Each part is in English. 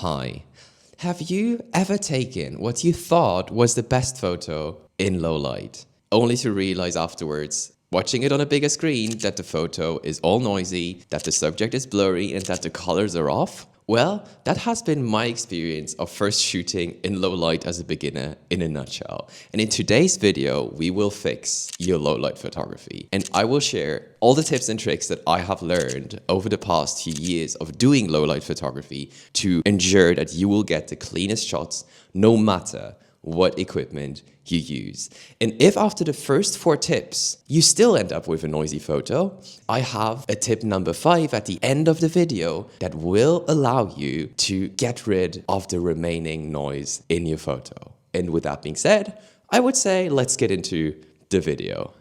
Hi. Have you ever taken what you thought was the best photo in low light, only to realize afterwards, watching it on a bigger screen, that the photo is all noisy, that the subject is blurry, and that the colors are off? Well, that has been my experience of first shooting in low light as a beginner in a nutshell. And in today's video, we will fix your low light photography. And I will share all the tips and tricks that I have learned over the past few years of doing low light photography to ensure that you will get the cleanest shots no matter what equipment you use. And if after the first 4 tips, you still end up with a noisy photo, I have a tip number 5 at the end of the video that will allow you to get rid of the remaining noise in your photo. And with that being said, I would say let's get into the video.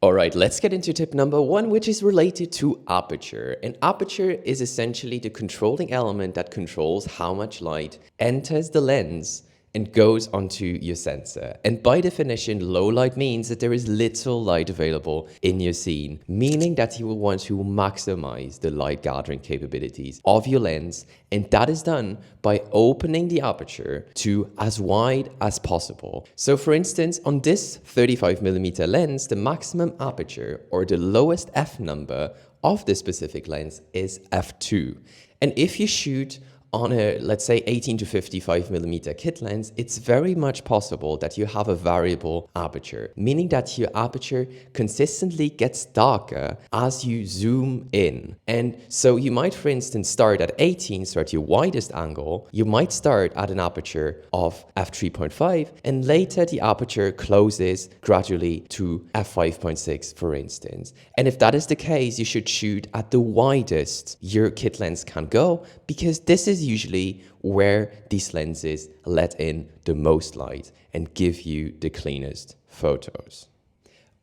All right, let's get into tip number 1, which is related to aperture. And aperture is essentially the controlling element that controls how much light enters the lens and goes onto your sensor. And by definition, low light means that there is little light available in your scene, meaning that you will want to maximize the light gathering capabilities of your lens. And that is done by opening the aperture to as wide as possible. So for instance, on this 35mm lens, the maximum aperture or the lowest f number of the specific lens is f2. And if you shoot on a, let's say, 18 to 55mm kit lens, it's very much possible that you have a variable aperture, meaning that your aperture consistently gets darker as you zoom in. And so you might, for instance, start at 18, so at your widest angle. You might start at an aperture of f3.5, and later the aperture closes gradually to f5.6, for instance. And if that is the case, you should shoot at the widest your kit lens can go, because this is usually where these lenses let in the most light and give you the cleanest photos.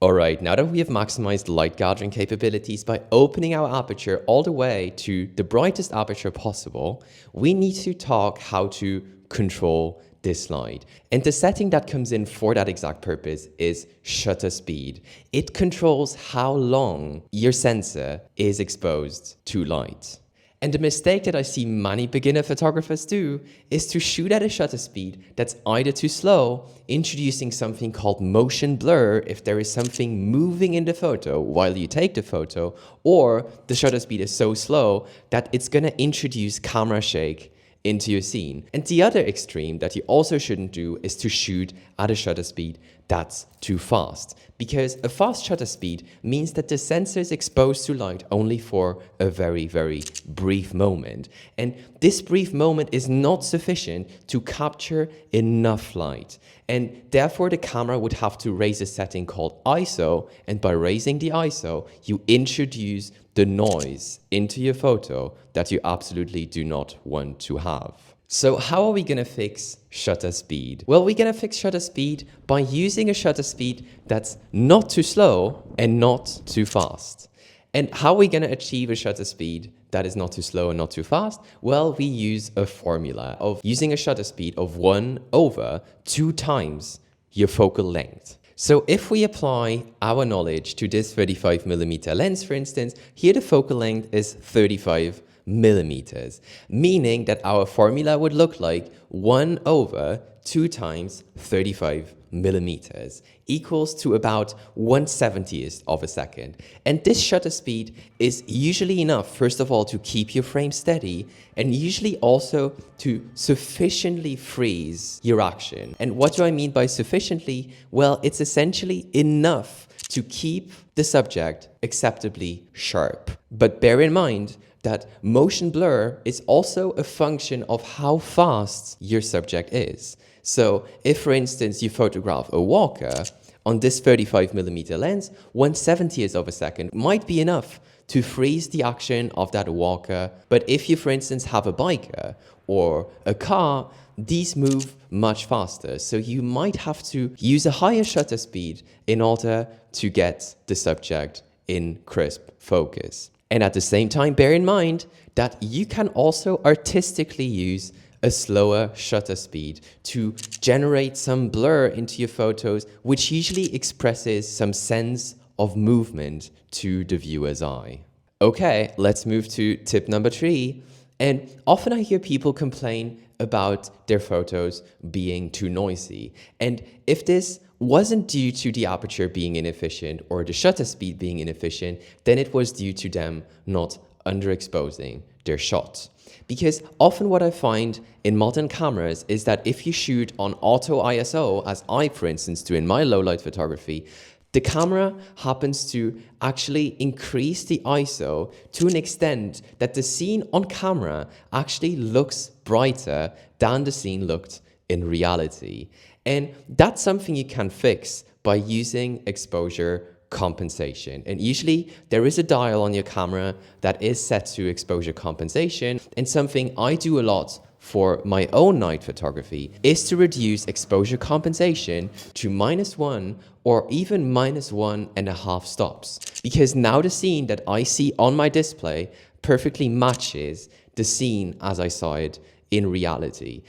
Alright, now that we have maximized light gathering capabilities by opening our aperture all the way to the brightest aperture possible, we need to talk how to control this light. And the setting that comes in for that exact purpose is shutter speed. It controls how long your sensor is exposed to light. And the mistake that I see many beginner photographers do is to shoot at a shutter speed that's either too slow, introducing something called motion blur if there is something moving in the photo while you take the photo, or the shutter speed is so slow that it's going to introduce camera shake into your scene. And the other extreme that you also shouldn't do is to shoot at a shutter speed that's too fast, because a fast shutter speed means that the sensor is exposed to light only for a very, very brief moment. And this brief moment is not sufficient to capture enough light. And therefore the camera would have to raise a setting called ISO. And by raising the ISO, you introduce the noise into your photo that you absolutely do not want to have. So how are we going to fix shutter speed? Well, we're going to fix shutter speed by using a shutter speed that's not too slow and not too fast. And how are we going to achieve a shutter speed that is not too slow and not too fast? Well, we use a formula of using a shutter speed of 1/2 times your focal length. So if we apply our knowledge to this 35mm lens, for instance, here the focal length is 35mm, meaning that our formula would look like 1/2 times 35mm equals to about 1/70th of a second. And this shutter speed is usually enough, first of all, to keep your frame steady, and usually also to sufficiently freeze your action. And what do I mean by sufficiently? Well, it's essentially enough to keep the subject acceptably sharp. But bear in mind that motion blur is also a function of how fast your subject is. So if, for instance, you photograph a walker on this 35mm lens, 1/70th of a second might be enough to freeze the action of that walker. But if you, for instance, have a biker or a car, these move much faster. So you might have to use a higher shutter speed in order to get the subject in crisp focus. And at the same time, bear in mind that you can also artistically use a slower shutter speed to generate some blur into your photos, which usually expresses some sense of movement to the viewer's eye. Okay, let's move to tip number 3. And often I hear people complain about their photos being too noisy. And if this wasn't due to the aperture being inefficient or the shutter speed being inefficient, then it was due to them not underexposing their shots. Because often what I find in modern cameras is that if you shoot on auto ISO, as I, for instance, do in my low light photography, the camera happens to actually increase the ISO to an extent that the scene on camera actually looks brighter than the scene looked in reality. And that's something you can fix by using exposure compensation. And usually there is a dial on your camera that is set to exposure compensation. And something I do a lot for my own night photography is to reduce exposure compensation to -1 or even -1.5 stops. Because now the scene that I see on my display perfectly matches the scene as I saw it in reality.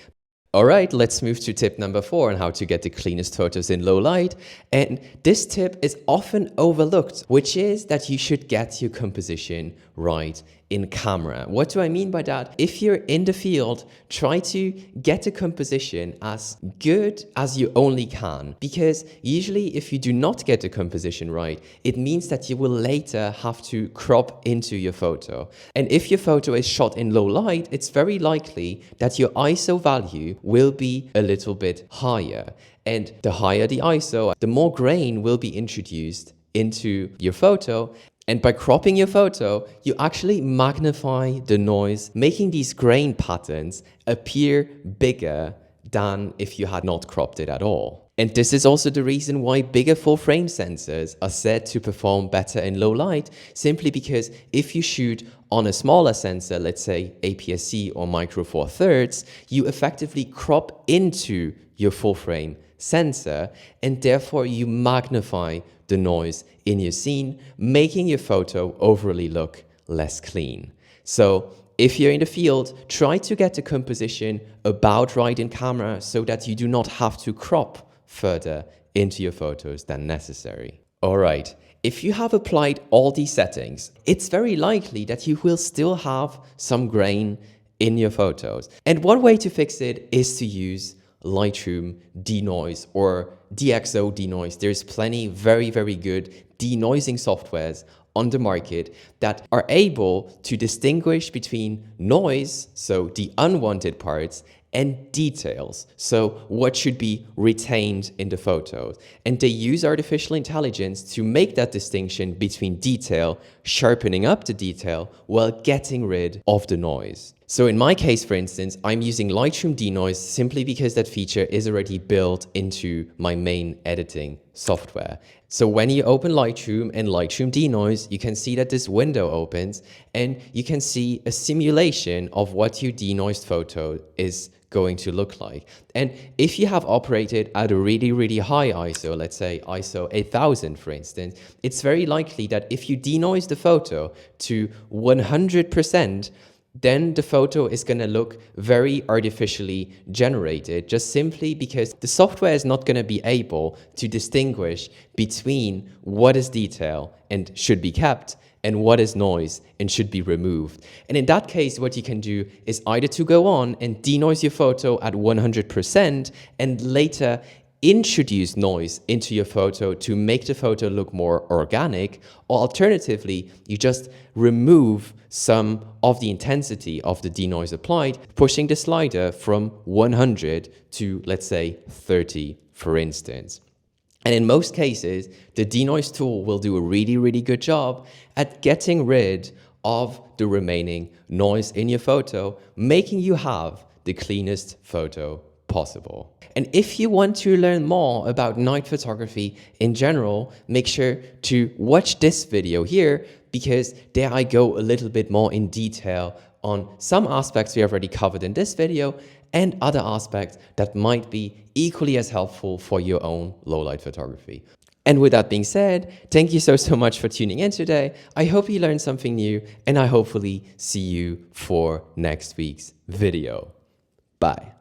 All right, let's move to tip number 4 on how to get the cleanest photos in low light. And this tip is often overlooked, which is that you should get your composition right in camera. What do I mean by that? If you're in the field, try to get the composition as good as you only can, because usually if you do not get the composition right, it means that you will later have to crop into your photo. And if your photo is shot in low light, it's very likely that your ISO value will be a little bit higher. And the higher the ISO, the more grain will be introduced into your photo. And by cropping your photo, you actually magnify the noise, making these grain patterns appear bigger than if you had not cropped it at all. And this is also the reason why bigger full frame sensors are said to perform better in low light, simply because if you shoot on a smaller sensor, let's say APS-C or Micro Four Thirds, you effectively crop into your full frame sensor, and therefore you magnify the noise in your scene, making your photo overall look less clean. So if you're in the field, try to get the composition about right in camera so that you do not have to crop further into your photos than necessary. All right, if you have applied all these settings, it's very likely that you will still have some grain in your photos. And one way to fix it is to use Lightroom denoise or DxO denoise. There's plenty very, very good denoising softwares on the market that are able to distinguish between noise, so the unwanted parts, and details, so what should be retained in the photos. And they use artificial intelligence to make that distinction between detail, sharpening up the detail while getting rid of the noise. So in my case, for instance, I'm using Lightroom denoise simply because that feature is already built into my main editing software. So when you open Lightroom and Lightroom denoise, you can see that this window opens and you can see a simulation of what your denoised photo is going to look like. And if you have operated at a really, really high ISO, let's say ISO 8000, for instance, it's very likely that if you denoise the photo to 100%, then the photo is going to look very artificially generated, just simply because the software is not going to be able to distinguish between what is detail and should be kept and what is noise and should be removed. And in that case, what you can do is either to go on and denoise your photo at 100% and later introduce noise into your photo to make the photo look more organic, or alternatively, you just remove some of the intensity of the denoise applied, pushing the slider from 100 to, let's say, 30, for instance. And in most cases, the denoise tool will do a really, really good job at getting rid of the remaining noise in your photo, making you have the cleanest photo possible. And if you want to learn more about night photography in general, make sure to watch this video here, because there I go a little bit more in detail on some aspects we have already covered in this video and other aspects that might be equally as helpful for your own low light photography. And with that being said, thank you so much for tuning in today. I hope you learned something new, and I hopefully see you for next week's video. Bye.